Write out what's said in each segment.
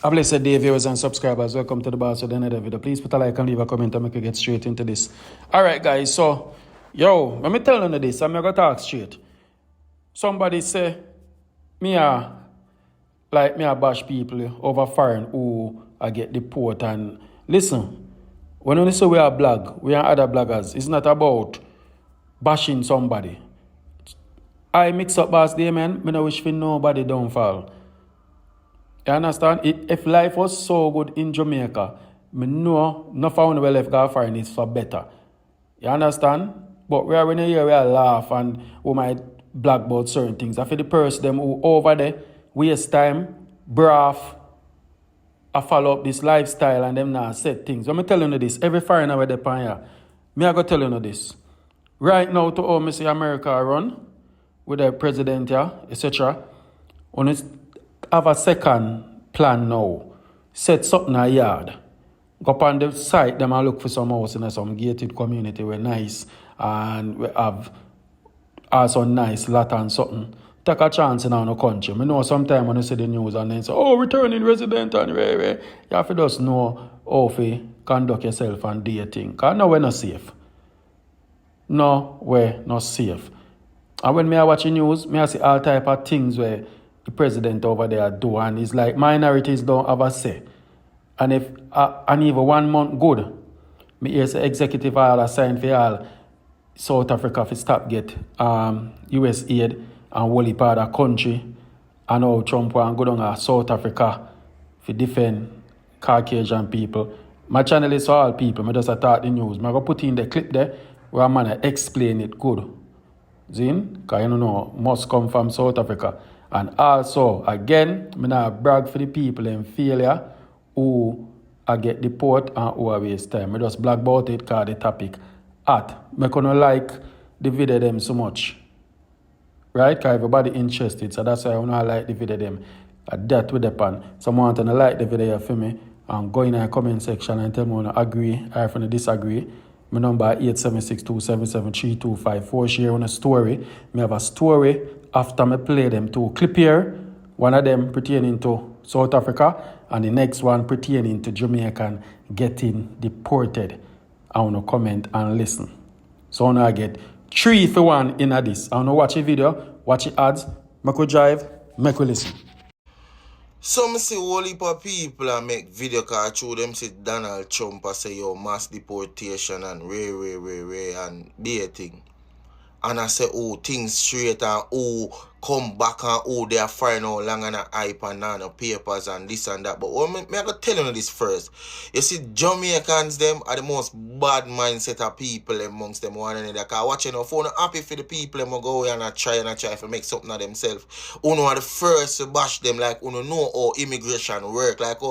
A blessed day, viewers and subscribers. Welcome to the Boss with another video. Please put a like and leave a comment and make we get straight into this. Alright, guys, so, let me tell you this. I'm going to talk straight. Somebody say, me a bash people over foreign who I get deport. And listen, when you say we are blog, we are other bloggers. It's not about bashing somebody. I mix up boss day, man. I don't wish for nobody downfall. You understand? If life was so good in Jamaica, I know no found well if God find is for better. You understand? But we are in a year we are laugh and we might black about certain things. I feel the person them who over there waste time, braff, I follow up this lifestyle and them now set things. Let me tell you this. Every foreigner where they pan here, me I go tell you this. Right now to how me see America run with the president here, etc. On it have a second plan now. Set something a yard. Go up on the site, them and look for some house in some gated community where nice and we have also nice lot and something. Take a chance in our country. I know sometimes when you see the news and then say, oh, returning resident and you have to just know how to conduct yourself and do your thing. Because no, we're not safe. No, we're not safe. And when I watch the news, I see all type of things where the president over there do, and it's like minorities don't have a say. And if and even 1 month good, me hear say executive order signed for all South Africa to stop get US aid and whole part of the country. And now Trump will go down to South Africa to defend Caucasian people. My channel is for all people. I just talk the news. I go put in the clip there where I'm gonna explain it good. Zin, because you know, must come from South Africa. And also, again, I not brag for the people in failure who I get deport and who I waste time. I just brag about it because the topic at. I don't like the video them so much. Right? Because everybody interested. So that's why I don't like the video them. That with the pan. Someone want to like the video for me and go in the comment section and tell me when I agree or if I disagree. My number 876-277-3254. Share on a story. I have a story after I play them two clip here. One of them pertaining to South Africa and the next one pertaining to Jamaican getting deported. I want to comment and listen. So now I get 3 for 1 in this. I want to watch a video, watch the ads, make you drive, make you listen. Some say whole heap of people and make video call through them say Donald Trump say yo mass deportation and ray and be a thing. And I say oh things straight and oh come back and oh they are fine how long and a hype and no papers and this and that. But me I gotta tell you this first. You see Jamaicans them are the most bad mindset of people amongst them one another. Cause watching your phone happy for the people them go and try to make something of themselves. Uno are the first to bash them like uno know how immigration work. Like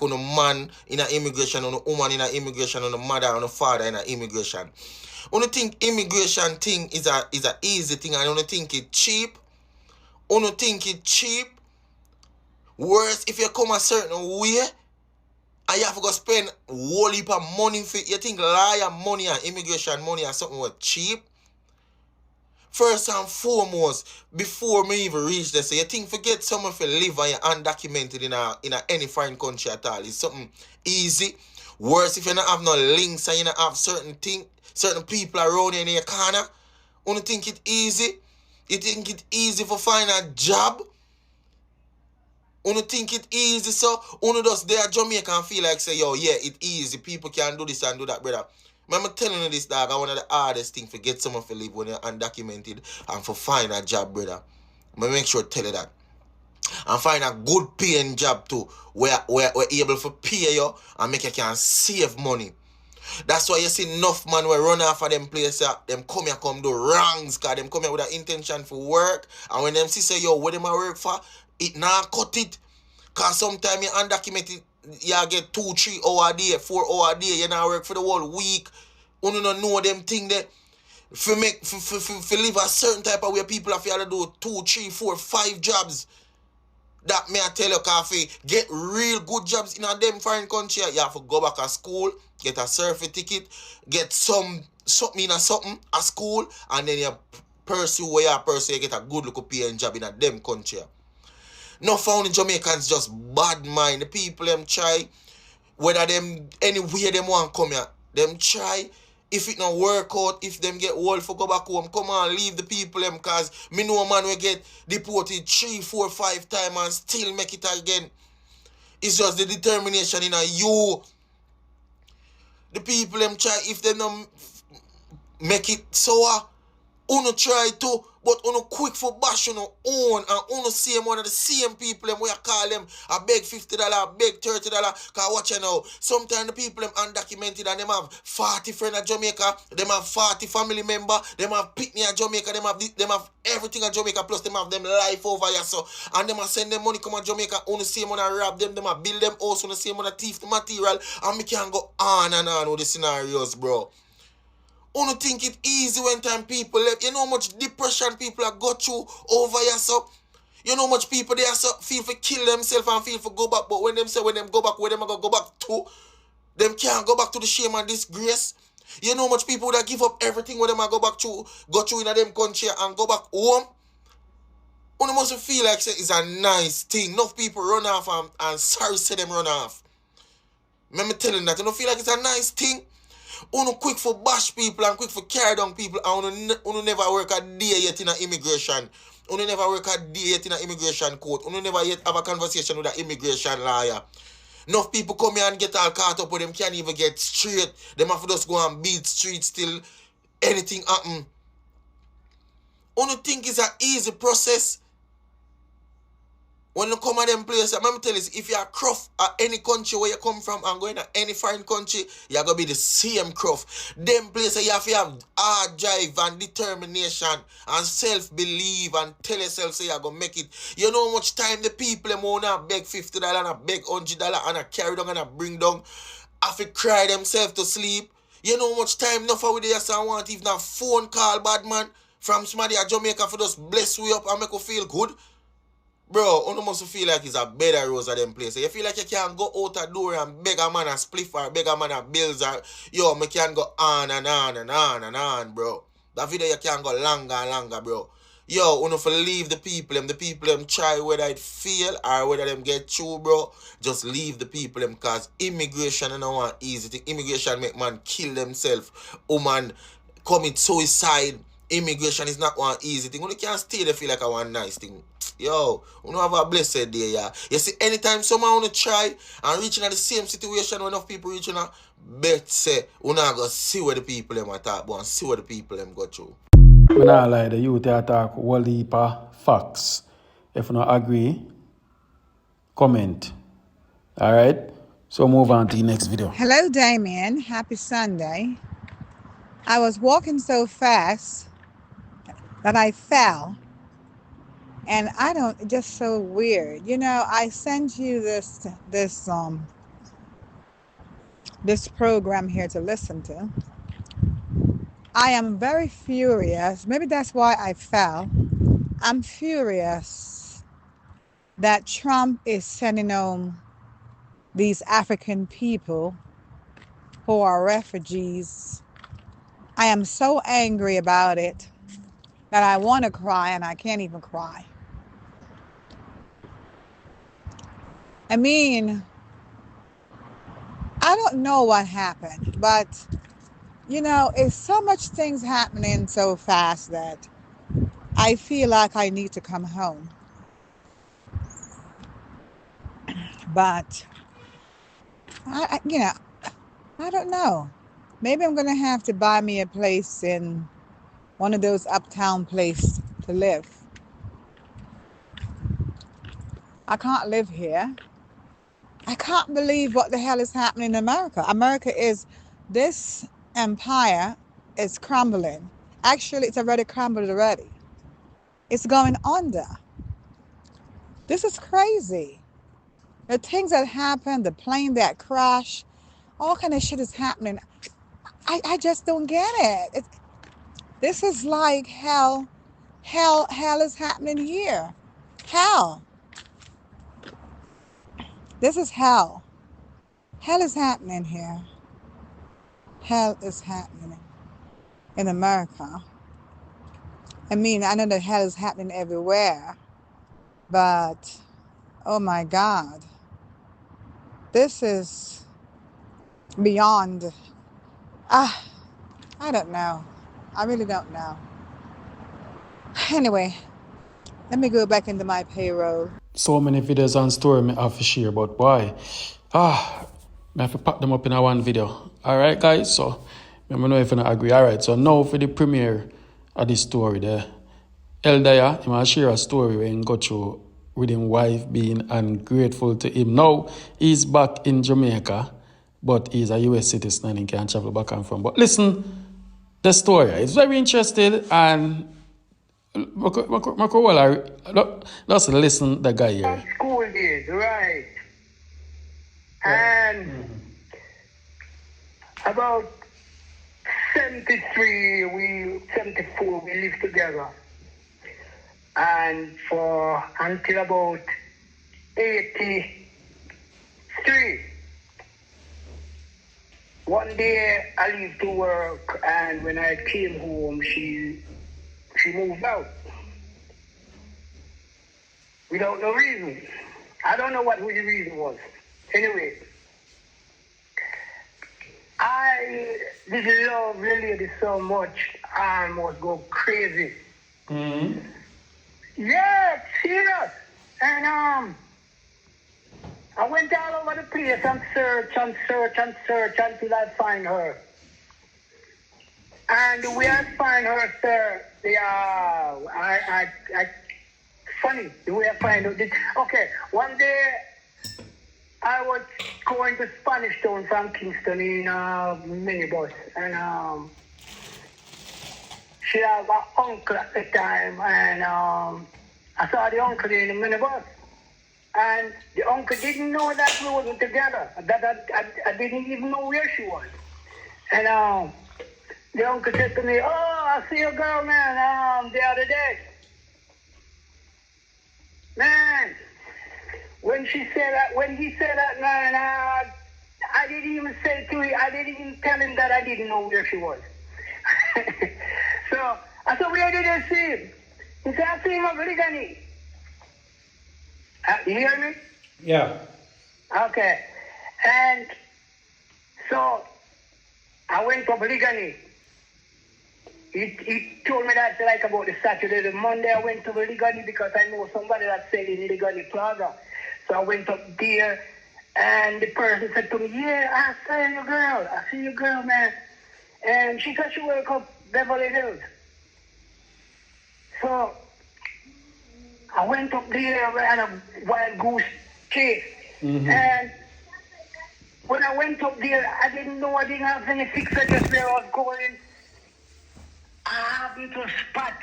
uno man in a immigration, uno woman in a immigration, uno mother and father in a immigration. Uno think immigration thing is a easy thing and uno think it cheap. Uno think it cheap. Worse if you come a certain way and you have to go spend a whole heap of money for you think liar money and immigration money and something was cheap. First and foremost, before me even reach this, so you think forget someone for live and you're undocumented in a any foreign country at all. It's something easy. Worse if you don't have no links and you don't have certain people around you in your corner. You don't think it easy? You think it easy for find a job? You don't think it easy so? You just there Jamaica and feel like say yo yeah it easy. People can do this and do that brother. I'm telling you this dog, one of the hardest things for get someone to live when you're undocumented and for find a job brother. I'm make sure to tell you that. And find a good paying job too where we're able to pay you and make you can save money. That's why you see enough man will run off of them places, them come here come do wrongs, cause them come here with an intention for work. And when them see say, yo, what them a work for, it now cut it. Cause sometimes you undocumented, you get 2-3 hours a day, 4 hours a day, you now work for the whole week. You don't know them thing there. For live a certain type of way, people have to do 2, 3, 4, 5 jobs. That may I tell you, coffee, get real good jobs in a them foreign country. You have to go back to school, get a survey ticket, get something a school, and then you pursue where you pursue, you get a good look paying job in a them country. No found in Jamaicans just bad mind. The people them try, whether them anywhere them want come here, them try. If it not work out, if them get old for go back home, come on, leave the people them, cause me know a man will get deported 3, 4, 5 times and still make it again. It's just the determination in a you. The people them try, if them don't make it so uno try to, but uno quick for bash uno own, and uno same one of the same people them where I call them I beg $50, I beg $30, cause watch you now. Sometimes the people them undocumented and them have 40 friends at Jamaica, them have 40 family member, them have picnic at Jamaica, them have everything at Jamaica, plus them have them life over here, so and them a send them money come at Jamaica, uno same one a rob them a build them house, uno same one a thief the material, and me can go on and on with the scenarios, bro. Uno think it easy when time people left. You know how much depression people have got through over here, so. You know how much people they are so feel for kill themselves and feel for go back. But when them say when them go back, where them are gonna go back to, them can't go back to the shame and disgrace. You know how much people that give up everything when them are go back to go through in them country and go back home. Uno must feel like it's a nice thing. Enough people run off and sorry say them run off. Let me tell you that. You don't feel like it's a nice thing. Uno quick for bash people and quick for carry down people, and uno never work a day yet in a immigration. Uno never work a day yet in a immigration court. Uno never yet have a conversation with an immigration lawyer. Enough people come here and get all caught up with them, can't even get straight. Them have to just go and beat streets till anything happen. Uno think it's an easy process. When you come at them places, I'm tell you, if you're a cruff at any country where you come from and going to any foreign country, you're going to be the same cruff. Them places you have to have hard drive and determination and self-belief and tell yourself say you're going to make it. You know how much time the people them want to beg $50 and a beg $100 and a carry down and a bring down, have to cry themselves to sleep. You know how much time enough of they say want even a phone call, bad man, from somebody at Jamaica for just bless you up and make you feel good. Bro, you must feel like it's a better rose of them place. You feel like you can't go out the door and beg a man a spliff or beg a man a bills or yo, me can go on and on and on and on, bro. That video you can go longer and longer, bro. Yo, you know, for leave the people them try whether it fail or whether them get through, bro. Just leave the people them, cause immigration is not one easy thing. Immigration make man kill themselves. Woman commit suicide. Immigration is not one easy thing. You can't stay there feel like a one nice thing. Yo, you have a blessed day, yeah. You see, anytime someone wanna try and reaching at the same situation when enough people reaching out, bet say, you not go see where the people them talk about and see what the people them go through. When I lie, the youth they talk whole heap of facts. If you don't agree, comment. Alright? So move on to the next video. Hello, Damien. Happy Sunday. I was walking so fast that I fell. And just so weird. You know, I sent you this program here to listen to. I am very furious. Maybe that's why I fell. I'm furious that Trump is sending home these African people who are refugees. I am so angry about it that I want to cry and I can't even cry. I mean, I don't know what happened, but you know, it's so much things happening so fast that I feel like I need to come home. But I don't know. Maybe I'm gonna have to buy me a place in one of those uptown places to live. I can't live here. I can't believe what the hell is happening in America. This empire is crumbling. Actually, it's already crumbled already. It's going under. This is crazy. The things that happen, the plane that crashed, all kind of shit is happening. I just don't get it. This is like hell. Hell is happening here. Hell. This is hell. Hell is happening here. Hell is happening in America. I mean, I know that hell is happening everywhere, but Oh my God. This is beyond. Ah, I don't know. I really don't know. Anyway, let me go back into my payroll. So many videos and story me have to share, but why? I have to pack them up in a one video. Alright guys, so let me know if you not agree. Alright, so now for the premiere of this story there. Eldaya, he might share a story where he go through with his wife being ungrateful to him. Now he's back in Jamaica, but he's a US citizen and he can travel back and from. But listen, the story is very interesting and let's listen the guy here. School days, right? And about 74, we lived together. And for until about 83. One day I leave to work, and when I came home, she moved out. Without no reason. I don't know what the reason was. Anyway, I did love the lady so much, I almost go crazy. Mm-hmm. Yeah, serious. And I went all over the place and search until I find her. And the way I find her, sir, funny the way I find out. Okay, one day I was going to Spanish Town from Kingston in a minibus, and she had an uncle at the time, and I saw the uncle in the minibus, and the uncle didn't know that we wasn't together. That I didn't even know where she was, and the uncle said to me, "Oh, I see your girl, man, the other day." Man, when he said that, man, I didn't even say to him, I didn't even tell him that I didn't know where she was. So I said, "Where did I see him?" He said, "I see him at Ligani." You hear me? Yeah. Okay. And so I went to Ligani. He told me that like about the Saturday. The Monday I went to Ligani because I know somebody that said in Ligani Plaza. So I went up there and the person said to me, "Yeah, I see your girl, man." And she said she work up Beverly Hills. So I went up there and a wild goose chase. Mm-hmm. And when I went up there, I didn't have any fixed address where I was going. I happened to spot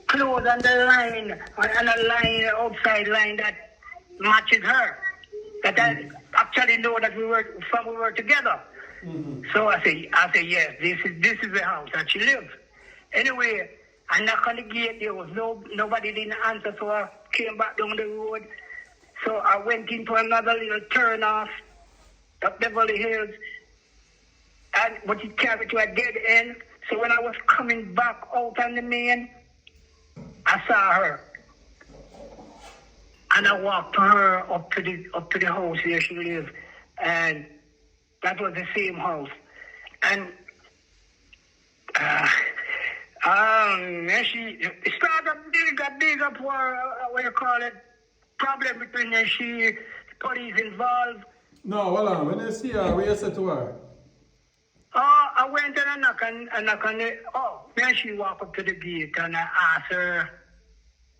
clothes on the line, on a line, outside line that matches her. That I actually know that we were together. Mm-hmm. So I say yes, this is the house that she lives. Anyway, I knocked on the gate. There was nobody didn't answer, so I came back down the road. So I went into another little turn off up Beverly Hills, but it carried me to a dead end. So when I was coming back out on the main, I saw her, and I walked her up to the house where she lived, and that was the same house. And she started a big up what you call it, problem between the police involved. No, hold on. When you see her, what you say to her? I went and I knocked on the, then she walked up to the gate and I asked her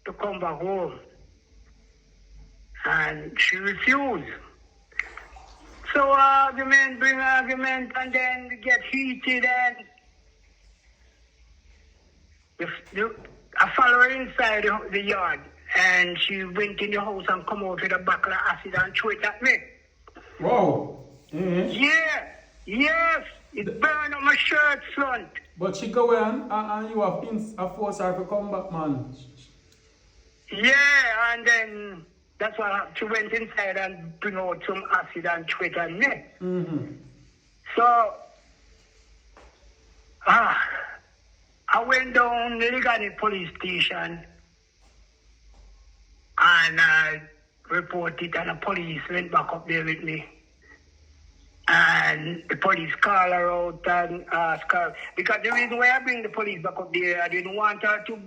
to come back home. And she refused. So argument, and then we get heated, and I follow her inside the yard, and she went in the house and come out with a bucket of acid and threw it at me. Wow. Mm-hmm. Yeah, yes, it burned on my shirt front. But she go in and you have forced her to come back, man. Yeah, and then that's why she went inside and bring out some acid and threw it at me. Mm-hmm. So, I went down to the Ligani police station and report it, and the police went back up there with me. And the police call her out and ask her, because the reason why I bring the police back up there, I didn't want her to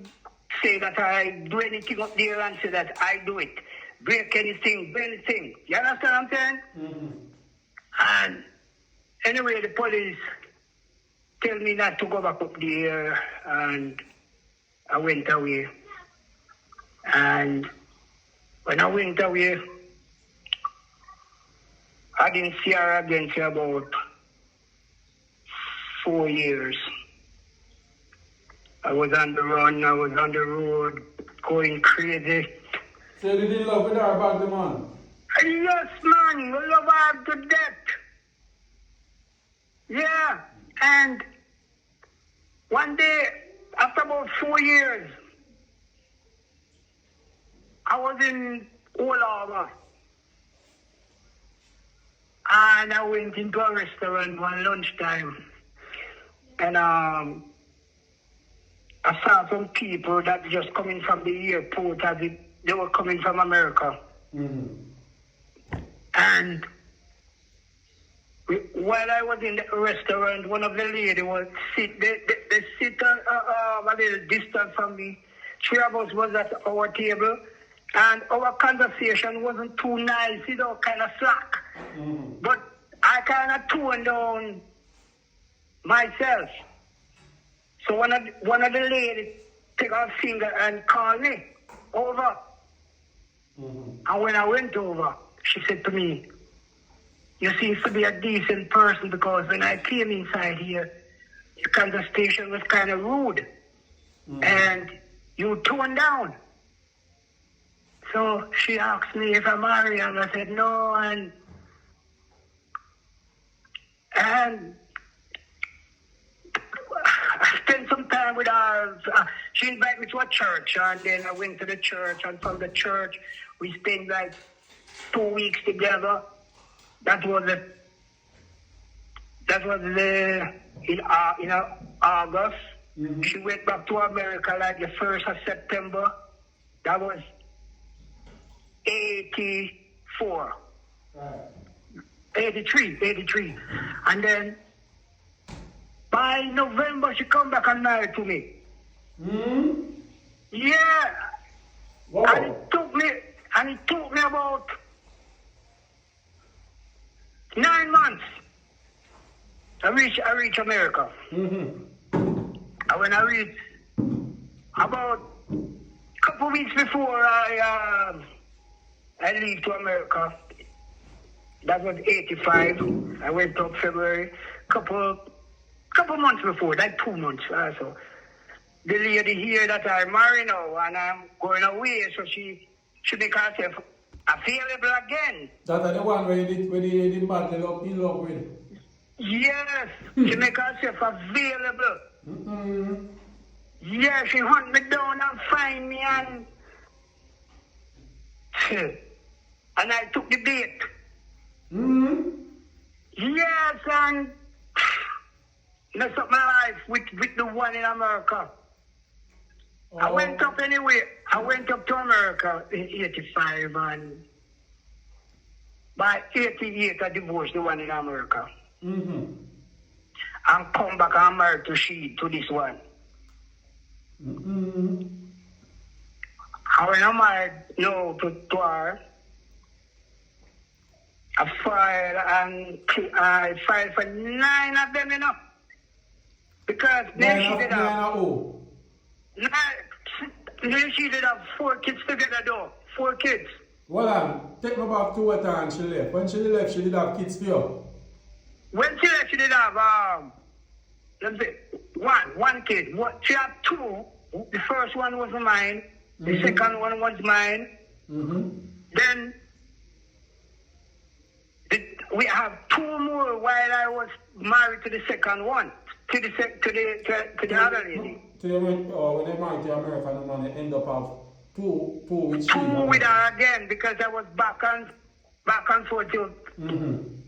say that I do anything up there and say that I do it. Break anything, do anything. You understand what I'm saying? Mm-hmm. And anyway, the police tell me not to go back up there, and I went away. And when I went away, I didn't see her again for about 4 years. I was on the run, I was on the road, going crazy. So you didn't love with her about the man? Yes, man, we love her to death. Yeah, and one day, after about 4 years, I was in Old Harbor. And I went into a restaurant one lunchtime. And I saw some people that just coming from the airport as if they were coming from America. Mm-hmm. And while I was in the restaurant, one of the ladies was they sit a little distance from me. 3 of us was at our table. And our conversation wasn't too nice, kind of slack. Mm-hmm. But I kind of toned down myself. So one of the ladies took her finger and called me over. Mm-hmm. And when I went over, she said to me, "You seem to be a decent person, because when I came inside here, the conversation was kind of rude. Mm-hmm. And you toned down." So she asked me if I'm married, and I said no, and I spent some time with her. She invited me to a church, and then I went to the church, and from the church, we spent like 2 weeks together. That was in August. Mm-hmm. She went back to America like the 1st of September. That was 84. Right. 83. And then by November she come back and married to me. Mm-hmm. Yeah. Wow. And it took me about 9 months. I reach America. Mm-hmm. And when I reached, about a couple weeks before I leave to America, that was 85. I went up February. Couple months before, like 2 months also. The lady here that I marry now, and I'm going away, so she make herself available again. That's the one where you did badly in love with? Yes, she make herself available. Mm-hmm. Yeah, she hunt me down and find me, and I took the bait. Mm-hmm. Yes, and messed up my life with the one in America. Oh. I went up anyway. I went up to America in 85, and by 88 I divorced the one in America. Mm-hmm. And come back and married to this one. Mm-hmm. And when I'm married now to her, I filed for 9 of them, because then she did have 4 kids together though. 4 kids. Well, take me back to what time she left. When she left, she did have kids for you. When she left, she did have let's say one kid. She had 2. The first one was mine. The Mm-hmm. second one was mine. Mm-hmm. Then we have 2 more while I was married to the second one, to the other lady. So you went, when they married to American man, they end up have two with she. 2 with her again, because I was back and forth to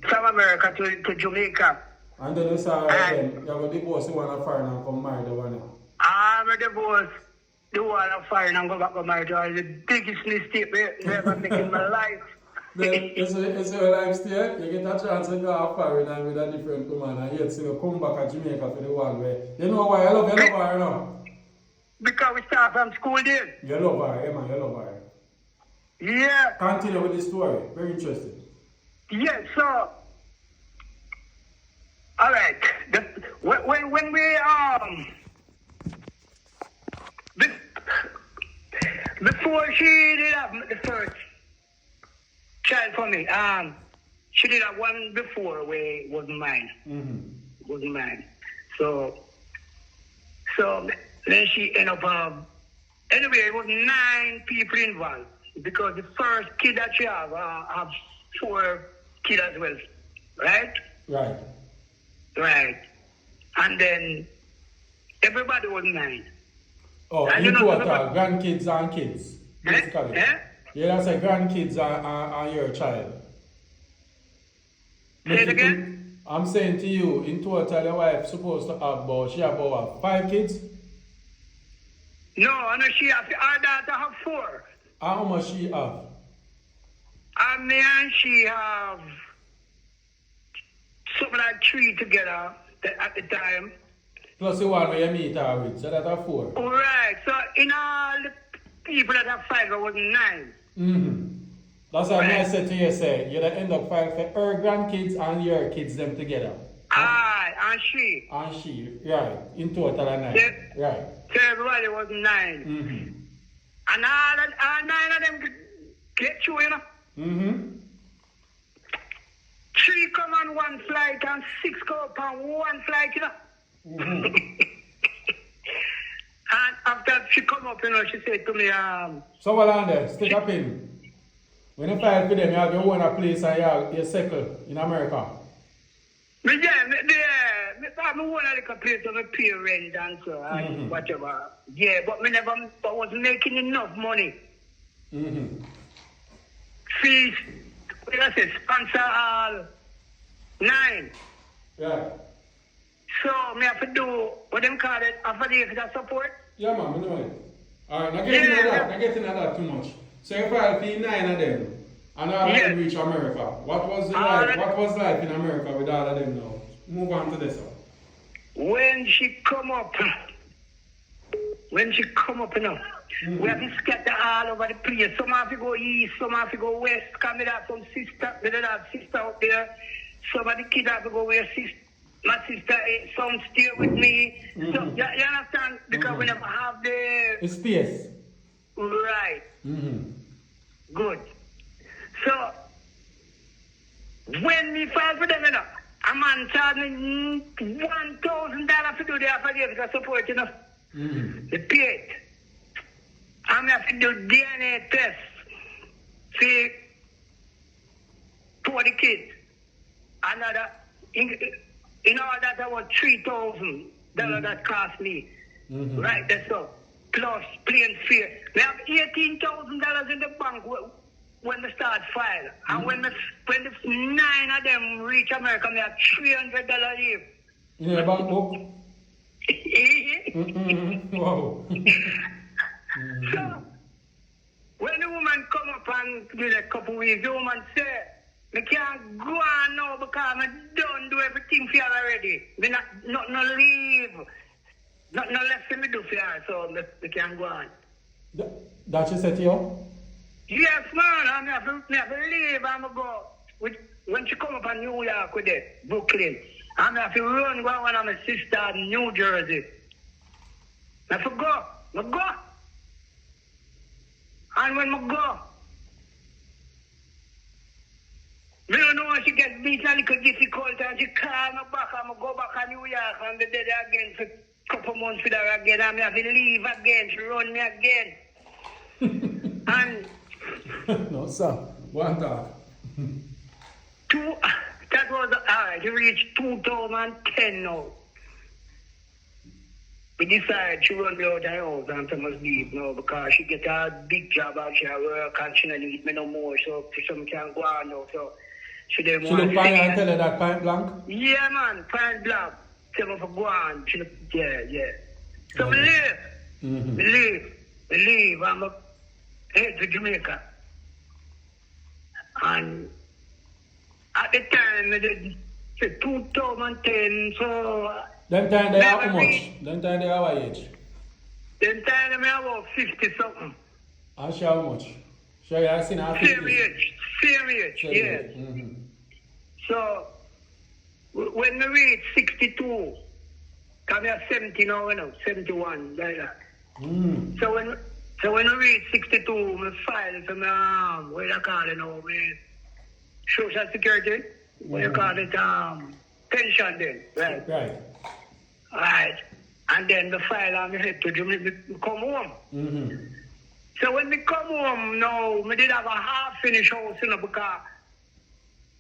from America to Jamaica. And then you saw her again, you have a divorce, you want to foreign and come marry the one now. I'm a divorce. the wall of fire and go back to marital. The biggest mistake I ever make in my life. Then it's your life stay. You get a chance to go off foreign and with a different woman, and yet still come back to Jamaica for the one where you know why I love her, you know. Because we start from school then. You love her, yeah, man, you love her. Yeah. Continue with the story. Very interesting. Yeah, so all right. When we before she did have the first child for me, she did have one before where it wasn't mine. Mm-hmm. Wasn't mine. So then she ended up anyway, it was 9 people involved because the first kid that she have 4 kids as well. Right? Right. Right. And then everybody was 9. Oh, and in total, grandkids and kids. Basically. Yeah, that's like grandkids are your child. Say it again? I'm saying to you, in total, your wife supposed to have she have about 5 kids? No, and she have her daughter have 4. How much she have? And me and she have something like 3 together at the time. Plus the one where you meet her with, so that are 4. Right, so in all the people that have 5, I was 9. Mm-hmm. That's why Right. I said to you, say, you'd end up 5 for her grandkids and your kids them together. Aye, and she. And she, right, in total 9. Yeah. Right. So everybody was 9. Mm-hmm. And all 9 of them get through, you know. Mm-hmm. 3 come on one flight and 6 go up on one flight, you know. Mm-hmm. And after she come up, you know, she said to me, So well on there, stick a pin. When you file for them, you have your own place and you settle in America. me want a little place to pay rent and so and whatever. Yeah, but I was making enough money. Mm-hmm. Fees, what I say, sponsor all 9. Yeah. So me have to do what them call it, affiliate support. Yeah, man, I know it. Alright, not getting into that too much. So you file for 9 of them and all of them reach America. What was life in America with all of them now? Move on to this one. When she come up, you know, we have to scatter all over the place. Some have to go east, some have to go west. Come have some sister out there. Some of the kids have to go where my sister, some stay with me. Mm-hmm. So you understand? Because we never have the space. right. Mm-hmm. Good. So when we file for them, you know, a man charged me $1,000 to do the affiliate support, you know. Mm-hmm. They paid. I'm have to do DNA test. See, for the kids. Another, in all that was $3,000 that cost me. Mm-hmm. Right, that's all. Plus plane fare. We have $18,000 in the bank when they start file. And when the 9 of them reach America, we have $300 leave. In your bank book? Mm-hmm. Wow. So, when the woman come up and give a couple weeks, the woman say, I can't go on now because I don't do everything for you already. Me not leave. Not less than me do for you, so I can't go on. That she said to you? Yes, man. I have to leave. I'm going to go. When she come up in New York with it, Brooklyn, I'm going to have to run go one of my sister in New Jersey. I have to go. I go. And when I go, I don't know when she gets beat a little difficult and she call me back and I go back to New York and be there again for a couple months with her again and I have to leave again, she run me again. And no, sir. One talk. that was alright, she reached 2010 now. We decided she run me out of the house and I must leave now because she get a big job and she work and she don't need me no more, so some can't go on now. So she didn't want to She look fine and tell her that point blank? Yeah, man, point blank. Tell me for go on. Yeah. So we leave. Mm-hmm. We leave. I leave, I'm head to Jamaica. And at the time, I did 2010, so... Them time they are never how much? reached- Them time they are what age? Then time I about 50 something. And she how much? Sure, you have seen her 50? Same age, yes. Mm-hmm. So, when we reach 62, come here 70 now, 71, like that. Mm. So when we reach 62, we file for my, what you call it now, Social Security, what you call it, pension then, right? Right. And then the file on me head to Jamaica, come home. Mm-hmm. So when we come home now, we did have a half finished house, because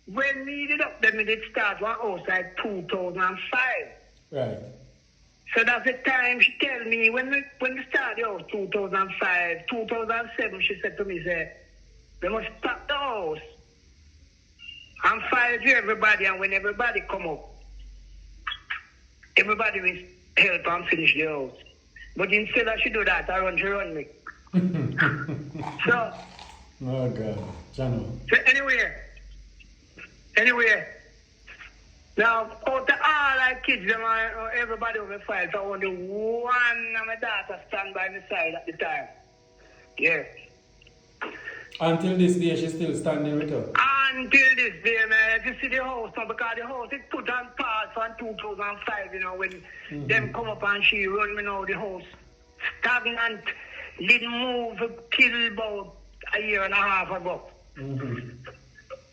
when we did up there, we did start one house like 2005. Right. So that's the time she tell me, when we started the house 2005, 2007, she said to me, we must stop the house and file to everybody, and when everybody come up, everybody will help and finish the house. But instead of she do that, she run me. So, oh God, Channel. So anyway, now out of all our kids, everybody over five, so only one of my daughter stand by my side at the time. Yeah. Until this day, she's still standing with her. Until this day, man. If you see the house now, because the house is put on pause from 2005, when them come up and she run me now, the house stagnant, didn't move till about a year and a half ago. Mm-hmm.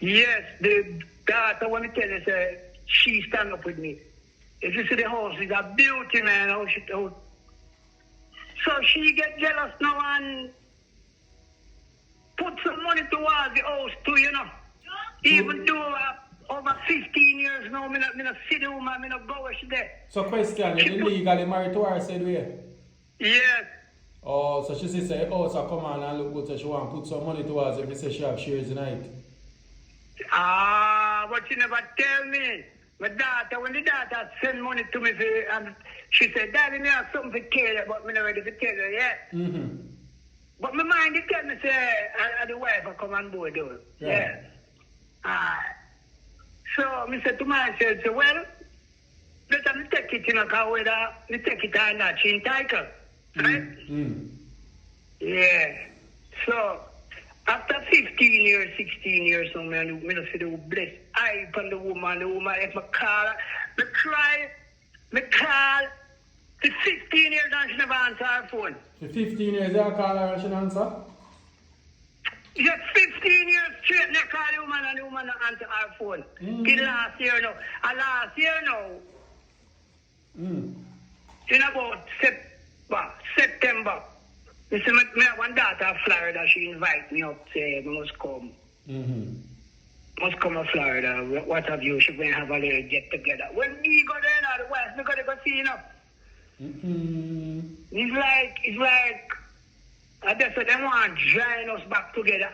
Yes, the daughter, when I tell you, say, she stand up with me. If you see the house, it's a beauty, man. So she get jealous now and put some money towards the house too, Even though over 15 years now, I not see the woman, I not go where she there. So question, you legally married to her, said we? Yes. Oh, so she say, oh, so come on and look good, so she want to put some money towards if you say she have shares in it. But she never tell me. My daughter, when the daughter send money to me, she said, Daddy, me have something to tell you, but I'm not ready to tell you yet. Mm-hmm. But my mind, they tell me, say, the wife will come on board, though. Yeah. So, I said to myself, well, let me take it, because whether me take it or not, she entitled. Right? Mm-hmm. Yeah. So, after 15 years, 16 years, so I see the blessed eye upon the woman, if I call her, me call, the 15 years and she never answer her phone. For 15 years, you call her and she answer? Yes, 15 years straight, I call the woman and the woman don't answer her phone. Till last year now. And last year now, in about September, I have one daughter in Florida, she invite me up, say, I must come. Must come to Florida, what have you, she going to have a little get together. When we go there now, the wife, we got to go see, It's like, I just said, they want to join us back together.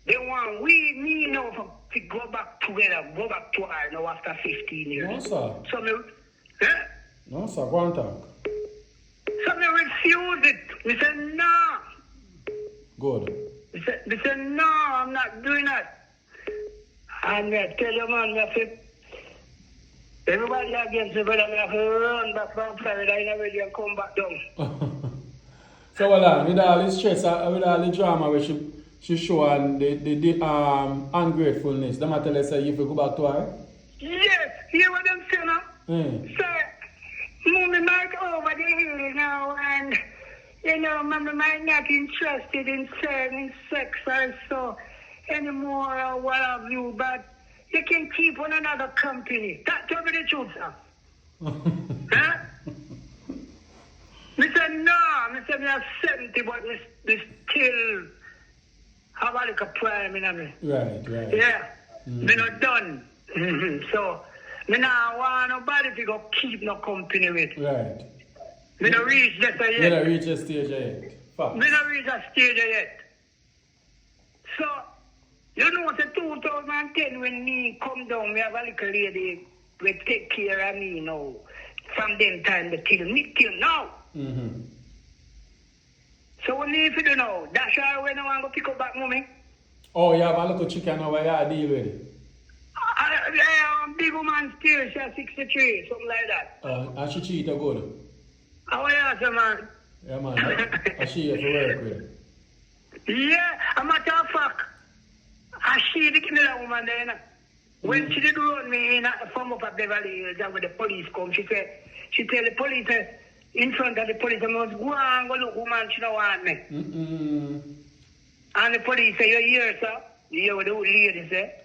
They want me now to go back together, go back to her now after 15 years. No, sir. So No, sir, go on talk. So I refuse it. We said, no. Good. We said, no, I'm not doing that. And I tell you, man, everybody against me, but I have to run back from Florida and come back down. So, with all the stress, with all the drama where she show and the ungratefulness, them tell us, if you go back to her? Yes, hear what I'm saying now? Sir, mommy might over the hill now, and, mommy might not interested in sex or so anymore or what have you, but you can keep one another company. Tell me the truth, sir. Huh? Me said, no. Me said, me have 70, but me still have a little prime in me. Right. Yeah. Me not done. So, me not want nobody to go keep no company with. Right. Me not reach that yet. Me not reach a stage yet. Fact. Me not reach a stage yet. So, you know, the 2010 when me come down, me have a little lady will take care of me now. From then time till now. So we need to do now. That's why when I want to pick up back mommy. Oh, you have a little chicken over here, deal with it. Big woman still, she's 63, something like that. And she cheat or good? How are you, man? Yeah, man. And she have to work with it. Yeah, a matter of fact, I see the killer woman there. You know. When she did run me from up at Beverly Hills, where the police come, she tell the police in front of the police, I must go and go look woman, she don't want me. And the police say, you hear, sir? You hear what the old lady say?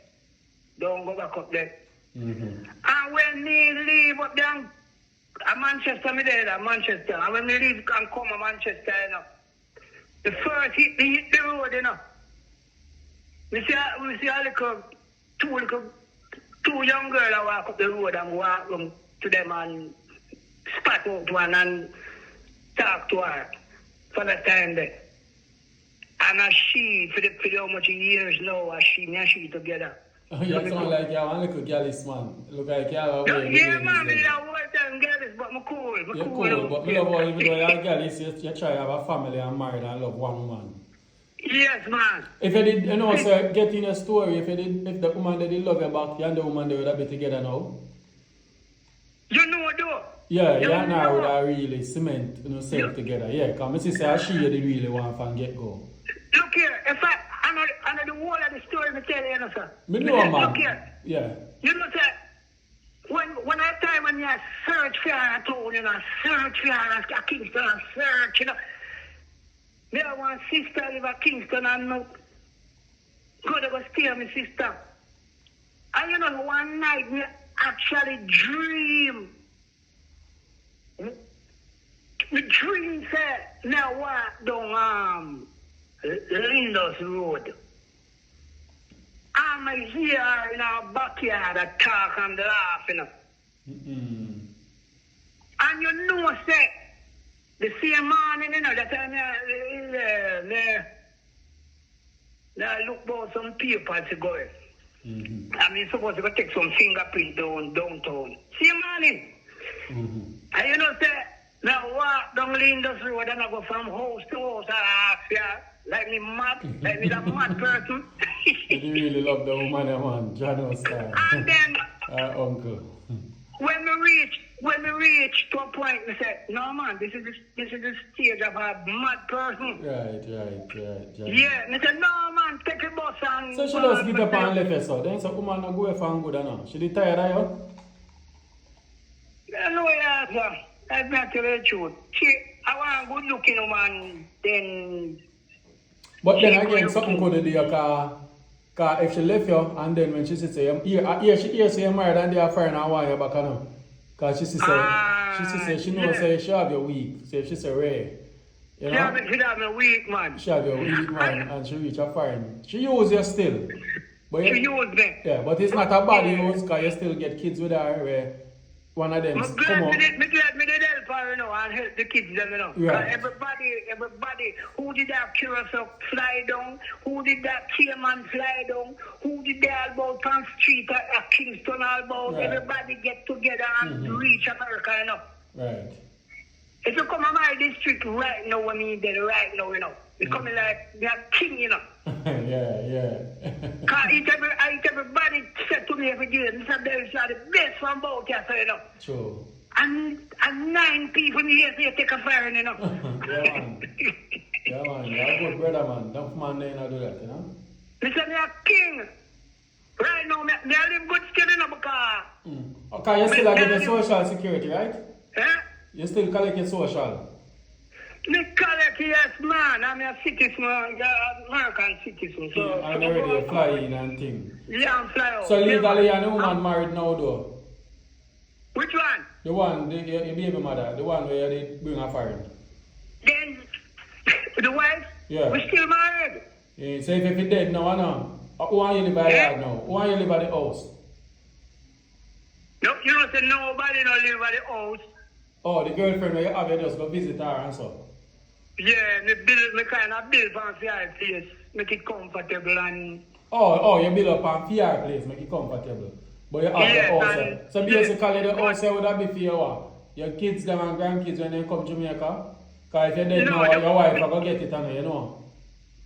Don't go back up there. And when me leave up down at Manchester, me there at Manchester. And when me leave and come to Manchester, you know, the first hit the road, you know. We see a two young girls walk up the road and walk to them and spot out one and talk to her for the time there. And she, for how much years now, me and she together. You sound like you're one little girlish man. Look like you're a way. Yeah, man, I'm all time girlish, but I'm cool. You're cool, but me love how even though you're girlish, you try to have a family and married and love one woman. Yes, man. If you did, you know, so getting a story, if the woman that did love you back, you and the woman they would have been together now. You know though? Yeah, you and her would have really cement, you know, self together. Yeah, because my sister, she did really want from get-go. Look here, if I know the whole of the story, I tell you, sir. Me know, man. Look here. Yeah. You know, sir, when I time when you search for her, I told you, search for her, at Kingston, and search, you know. There was one sister live at Kingston, and no good ever stay with my sister. And you know, one night, me actually dream. Me dream said, now walk down Lindos Road. I'm here in our backyard at talk and laugh, you know. And you know, say, the same morning, you know, that time I look about some papers to go. I mean, supposed to go take some fingerprint downtown. Same morning. And you know, say, now walk down Lindos Road and I go from house to house and I ask you, like me mad, like me that mad person. You really love the woman, man. Jano style. And then, uncle. when we reach to a point, we say, no man, this is the stage of a mad person. Right. Yeah, we say, no man, take a bus and... So she just get up and left her, so then some woman not go away from good enough. She did tired of you? No, yeah, sir. That's not the truth. I want a good looking woman, then... But then again, something could do because if she left you and then when she said, she hears you married and they are firing and want you back now. Because she knows say she have your weak. So she say rare. You know? She have me weak, man. She have your weak man and she reach a firing. She use you still. But she use me. Yeah, but it's not a bad use because you still get kids with her where one of them come up. Me glad me did help her, you know, and help the kids, them, you know. Right. Everybody, who did that Curacao fly down, who did that Cayman fly down, who did that about Pan Street at Kingston all about, right. Everybody get together and reach America, you know. Right. If you come to my district right now, I mean, then right now, you know, it's coming like they are king, you know. yeah. Because everybody said to me every day, Mr. Bells are the best from both here, so, you know. True. And 9 people in here, they take a fire, you know. Yeah, man. You're a good brother, man. Enough man there not do that, you know. Listen, me a king. Right now, me live good still, you know, because... Okay, you still get the social security, right? Eh? You still collect your social? Me collect, yes, man. I'm a citizen, American citizen. So, I'm already fly in and thing. Yeah, I'm fly out. So legally, you're the woman married now, though? Which one? The one, your baby mother, the one where they bring her foreign. Then, the wife? Yeah. We still married. Yeah, so if you're dead now, I know. Who want you live at the yard now? Who want you live at the house? No, you don't say nobody don't live at the house. Oh, the girlfriend where you have, you just go visit her and so. Yeah, me kind of build on the place, make it comfortable and... Oh, you build up on fear place, make it comfortable. But you have the house. So basically the house would have be for your what? Your kids them and grandkids when they come to Jamaica? Because if you're dead No, now, your wife will go get it on you know.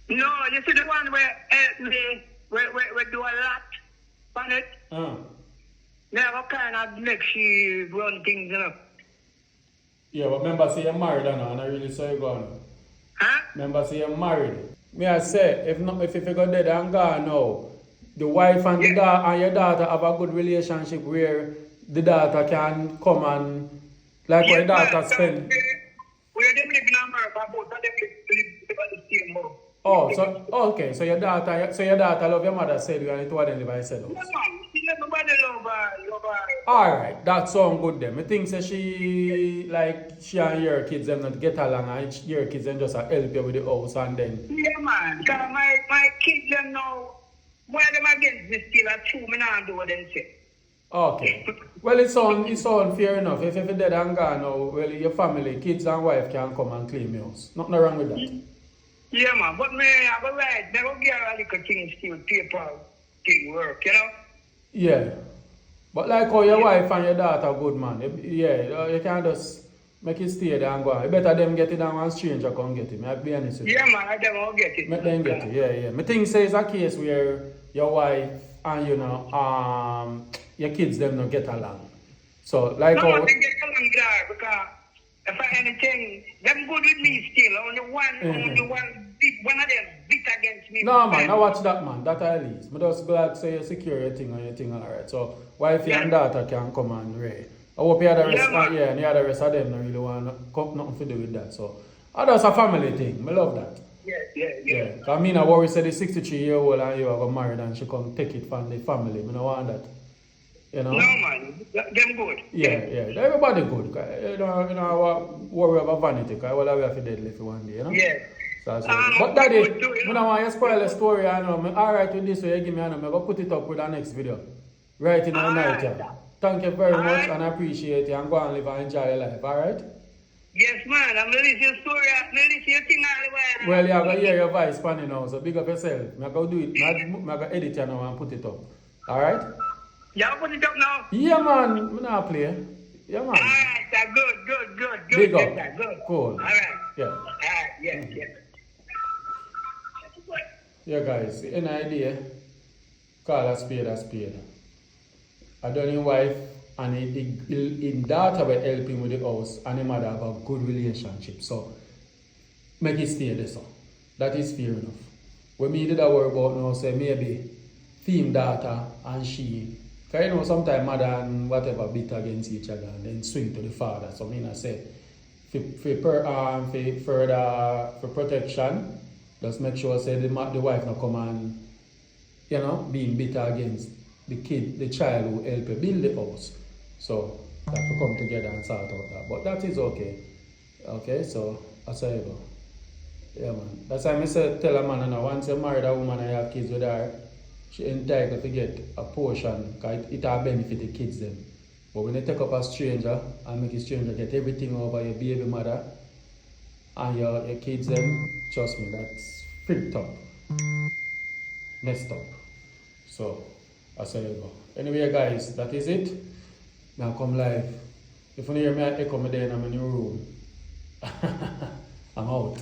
No, you see the one where help me, where do a lot on it. Never kind of make she run things, you know. Yeah, but remember, say you're married now, and I really saw you gone. Huh? Remember, say you're married. Me I say, if you go dead and gone now, the wife and the and your daughter have a good relationship where the daughter can come and like what your daughter spend. Where them live in America, both of them live in the same house. Oh, so okay, so your daughter love your mother said you and the two of them live by said No, house. man, everybody love her. Alright, that sound good then. I think say she and your kids them not get along and your kids them just help you with the house and then. Yeah, man, because my kids them know where them against me still are true, me not do what them say. Okay. Well, it sound fair enough. If you're dead and gone now, well, your family, kids and wife can come and claim your house. Nothing wrong with that. Yeah, man, but me, I go right, never get a little thing still, paper thing work, you know? Yeah. But like how your wife and your daughter good, man. You can't just make it stay there and go on. You better them get it than one stranger come get it. I'll be honest with you. Yeah, man, I don't get it. Make them get it, yeah. I think say it's a case where your wife and your kids them not get along. So like No, how they get along there because if I anything, them good with me still. Only one of them bit against me. no man, now watch that man, that at least. I just glad say you secure your thing and your thing alright. So wife and daughter can come and Ray. I hope the other rest and the other rest of them don't really want nothing to do with that. So that's a family thing. I love that. Yeah. Cause me not worry say the 63-year-old and you are married and she come take it from the family. I don't want that. You know? No man, them good. Yeah. Everybody good. You know, worry about vanity, because all we have to dead live one day, you know? Yeah. So but daddy, I don't want you to spoil the story, I know. Alright with this way you give me, I know. I'm going to put it up with the next video. Right in the night, yeah. Thank you very much and I appreciate you and go and live and enjoy your life, alright? Yes man, I'm listening to your story, I'm listening to your thing all the way. Well, you're going to hear your voice funny now, so big up yourself. I'm going to do it. I'm going to edit you now and put it up. Alright? Y'all put it up now? Yeah man, I'm not play. Yeah man. Alright, good. Big up. Yes, good. Cool. Alright. Yeah. Alright, yes. Yeah guys, any idea? Call a spade. I don't know wife and in daughter will help him with the house and the mother have a good relationship. So make it stay there so. That is fair enough. When me did I worry about now say maybe theme daughter and she, because you know sometimes mother and whatever beat against each other and then swing to the father. So I say for protection, just make sure say the wife not come and being bitter against the child who help you build the house. So that will come together and sort out that. But that is okay. Okay, so that's how you go. Yeah man. That's why I say tell a man now once you married a woman and you have kids with her, she entitled to get a portion because it will benefit the kids then. But when you take up a stranger and make a stranger get everything over your baby mother and your kids then, trust me, that's freaked up. Messed up. So that's how you go. Anyway guys, that is it. Now come live. If you hear me echo me there in my new room, I'm out.